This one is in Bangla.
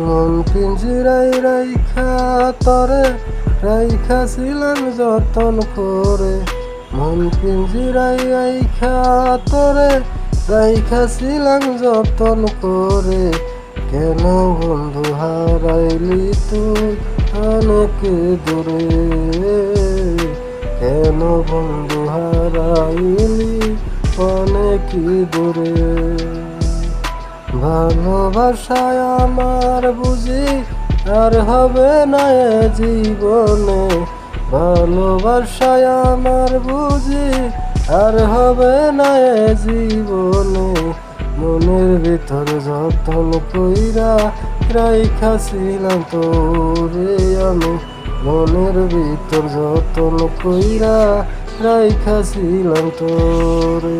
মন পিঞ্জিরাই রাইখা তরে রাইখাছিলাম যতন করে, মন পিঞ্জিরাই রাইখা তরে রাইখাছিলাম যতন করে। কেন বন্ধু হারাইলি তুই অনেক দূরে, কেন বন্ধু হারাইলি অনেক দূরে। ভালোবাসায় আমার বুঝি আর হবে না এ জীবনে, ভালোবাসায় আমার বুঝি আর হবে না এ জীবনে। মনের ভিতর যতন কইরা রাইখাছিলাম তোরে আমি, মনের ভিতর যতন কইরা রাইখাছিলাম তোরে।